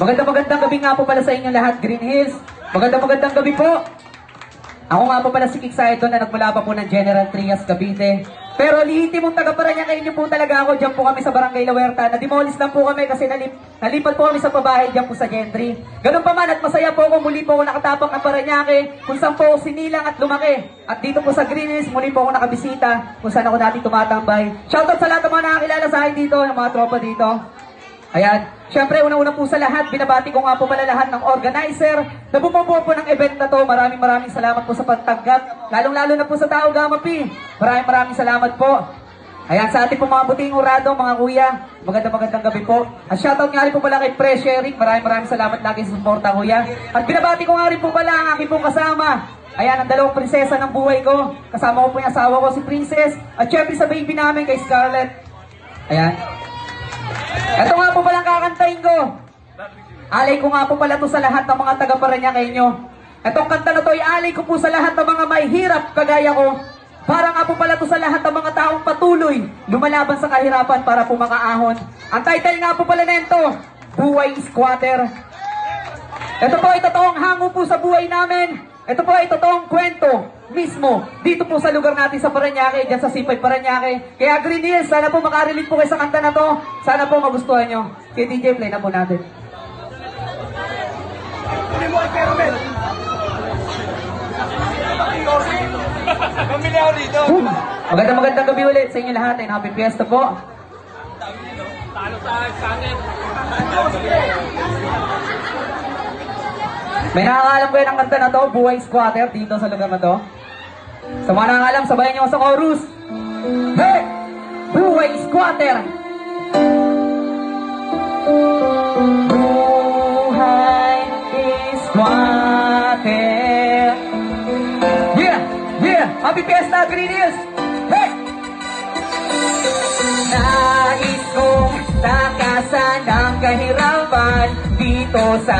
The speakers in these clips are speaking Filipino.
Magandang gabi nga po pala sa inyo lahat, Green Hills. Magandang gabi po. Ako nga po pala si Kik Saedo na nagmula pa po ng General Trias, Cavite. Pero lihitimong taga-Parañaque inyo po talaga ako. Diyan po kami sa Barangay La Huerta. Nadimolis lang po kami kasi nalipat po kami sa pabahay diyan po sa Gentry. Ganun pa man at masaya po ako. Muli po ako nakatapak ng Parañaque kung saan po ako sinilang at lumaki. At dito po sa Green Hills, muli po ako nakabisita kung saan ako dati tumatambay. Shoutout sa lahat ng mga nakakilala sa akin dito, yung mga tropa dito. Ayan, syempre una-una po sa lahat, binabati ko nga po pala lahat ng organizer na bumubuo po ng event na to. Maraming salamat po sa pagtanggap, lalong-lalo na po sa tao Gamma P. Maraming salamat po. Ayan, sa ating po mga buting urado, mga kuya, magandang gabi po. At shoutout nga rin po pala kay Fresh Sharing, maraming salamat lagi sa suporta, kuya. At binabati ko nga rin po pala ang aking pong kasama. Ayan, ang dalawang prinsesa ng buhay ko. Kasama ko po yung asawa ko, si Princess. At syempre sa baby namin, kay Scarlett. Ayan. Ito nga po palang kakantahin ko. Alay ko nga po pala to sa lahat ng mga taga-Parañaque nyo. Itong kanta na to ay alay ko po sa lahat ng mga may hirap kagaya ko. Para nga po pala to sa lahat ng mga taong patuloy lumalaban sa kahirapan para po makaahon. Ang title nga po pala nito, Buhay Squatter. Ito po ay totoong hango po sa buhay namin. Ito po ay totoong kwento mismo dito po sa lugar natin sa Parañaque, dyan sa Sipay Parañaque. Kaya Green Hills, sana po makarelate po kayo sa kanta na to. Sana po magustuhan nyo. Kaya DJ, play na po natin. Magandang gabi ulit sa inyo lahat and happy fiesta po. May nakakalam ko yun ang kanta na to, Buhay Squatter, dito sa lugar na to. Sa mga nakakalam, sabayan nyo sa chorus. Hey! Buhay Squatter! Buhay Squatter! Yeah! Happy Fiesta, Green Hills! Hey! Nais kong takasan ang kahirapan dito sa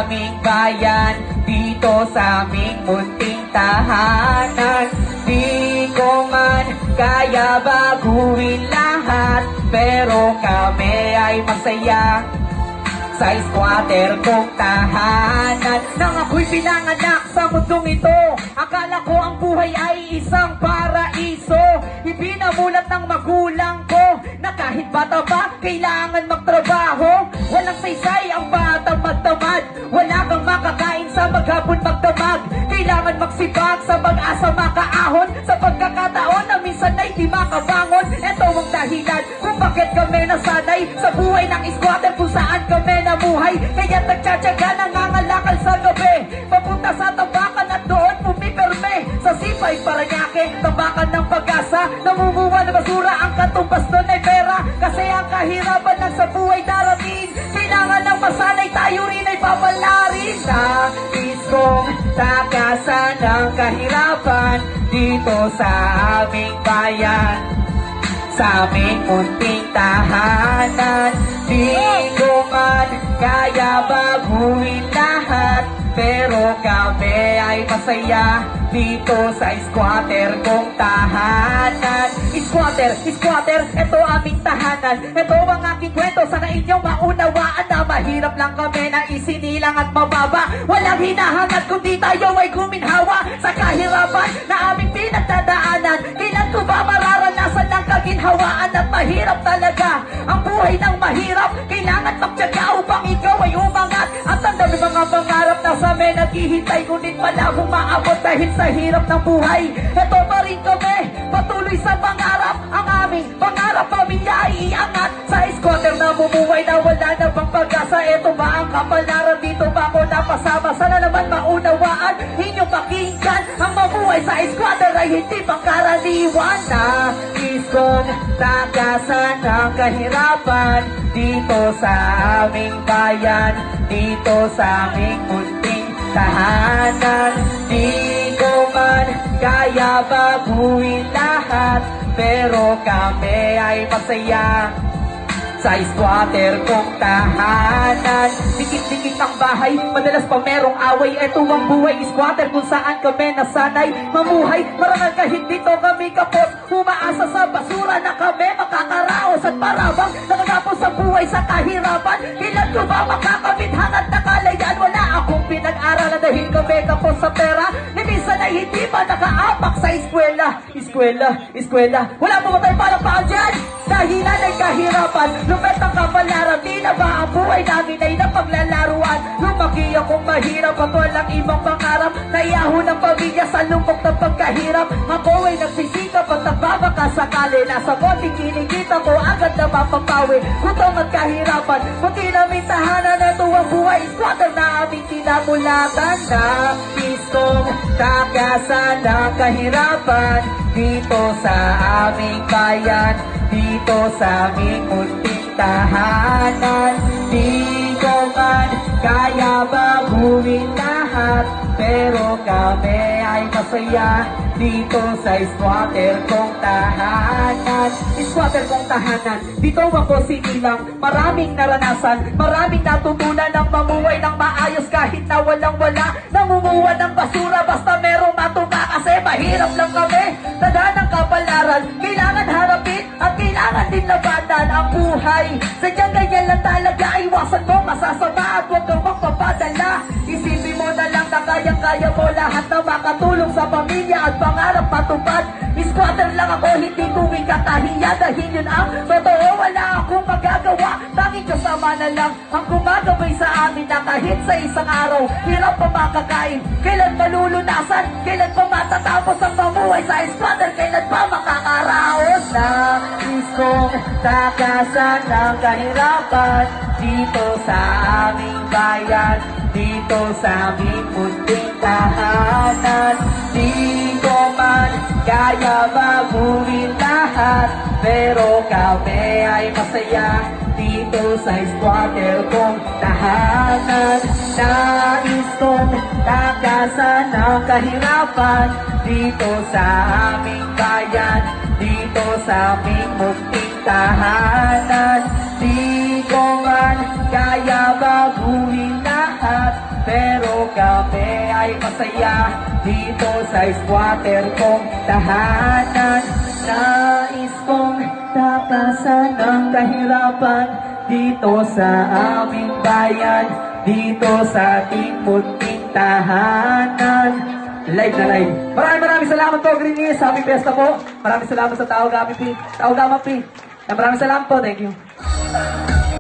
aming bayan, dito sa aming munting tahanan. Di ko man kaya baguhin lahat, pero kami ay masaya sa squatter kong tahanan. Nang ako'y pinanganak sa mundong ito, akala ko ang buhay ay isang paraiso. Ibinamulat ng magulang ko na kahit bata pa, kailangan magtrabaho. Walang saysay ang batang magtamad, wala kang makakain sa maghapon magdamag. Kailangan magsipag sa pag-asa makaahon, sa pagkakataon na minsan ay di makabangon. Ito ang dahilan kung bakit kami nasanay sa buhay ng squatter, kung saan kami namuhay. Kaya nagtsatsaga, nangangalakal sa gabi, papunta sa tambakan at doon pumipirme sa Sipay Parañaque, tambakan ng pag-asa. Namumuha na basura, ang katumbas doon ay pera. Kasi ang kahirapan lang sa buhay darating, kailangan ng masanay, tayo rin ay papalarin. Nais kong takasan ang kahirapan dito sa aming bayan, sa aming munting tahanan. Di ko man kaya baguhin lahat, pero kami ay masaya dito sa squatter kong tahanan. Squatter, ito aming tahanan. Ito ang aking kwento, sana inyong maunawaan na mahirap lang kami na isinilang at mababa. Walang hinahangad kundi tayo ay guminhawa sa kahirapan na aming pinagdadaanan. Kailan ko ba mararanasan ng kaginhawaan at mahirap talaga ang buhay ng mahirap? Kailangan magtyaga upang ikaw ay umangat. At ang dami mga pangarap na sa amin naghihintay, ngunit malabong maabot dahil sa hirap ng buhay. Ito pa rin kami, patuloy sa pangarap. Ang aming pangarap, pamilya ay iangat. Sa squatter na bumuhay na wala na pang pag-asa. Ito ba ang kapalaran? Dito ba ako napasama? Sana naman maunawaan, inyong pakinggan. Ang mabuhay sa squatter ay hindi pangkaraniwan. Nais kong takasan ang kahirapan dito sa aming bayan, dito sa aming munting tahanan. Di ko man kaya baguhin lahat, pero kami ay masaya sa squatter kong tahanan. dikit-dikit ang bahay, madalas pa merong away. Eto ang buhay, squatter kung saan kami nasanay mamuhay. Marangal kahit dito kami kapos, umaasa sa basura na kami makakaraos. At parabang nakagapos sa buhay sa kahirapan, kailan ko ba makakamit hangad na kalayan? Wala akong pinag-aralan dahil kami kapos sa pera, ni minsan ay hindi pa nakaapak sa eskwela. Eskwela, wala mo tayo palakpakan dyan! Dahilan ay kahirapan, lumit ang kapalaran, di na ba ang buhay namin ay napaglalaruan? Lumaki akong mahirap at walang ibang pangarap, naiyaho ng pamilya sa lumok ng pagkahirap. Ako ay nagsisikap at nagbabaka sakali, nasa konting kinikita ko agad na mapapawi. Gutom at kahirapan, kunti naming tahanan, ito ang buhay squatter na aming tinamulatan. Na pistong takasan ng kahirapan, dito sa aming bayan, dito sa aming munting tahanan. Di ko man kaya baguhin lahat, pero kami ay masaya dito sa squatter kong tahanan. Squatter kong tahanan, dito ako sinilang, maraming naranasan, maraming natutunan ng mamuhay ng maayos kahit na walang-wala. Nangunguha ng basura basta merong matuka, kasi mahirap lang kami. Tandaan ng kapalaran, kailangan harapin at kailangan din labanan ang buhay. Sadyang ganyan lang talaga, iwasan mo masasama at huwag kang magpapadala. Isipin mo na lang na kayang-kaya mo lahat na makatulong sa pamilya at pangarap matupad. Squatter lang ako, hindi tuwing katahiya, dahil yun ang totoo, wala akong magagawa. Tanging kasama na lang ang gumagabay sa amin na kahit sa isang araw, hirap pa makakain. Kailan malulunasan? Kailan pa matatapos ang mamuhay sa squatter? Kailan pa makakaraos? Nais kong takasan ng kahirapan dito sa aming bayan, dito sa aming munting tahanan. Di ko man kaya baguhin lahat, pero kami ay masaya dito sa squatter kong tahanan. Nais kong takasan ng kahirapan dito sa aming bayan, dito sa aming munting tahanan. Di ko man kaya baguhin lahat, pero kami ay masaya dito sa squatter kong tahanan. Nais kong takasan ng kahirapan dito sa aming bayan, dito sa ating munting tahanan. Live na live. Maraming salamat po, Green Hills. Happy Fiesta po. Maraming salamat sa Tao Gama P. Maraming salamat po. Thank you.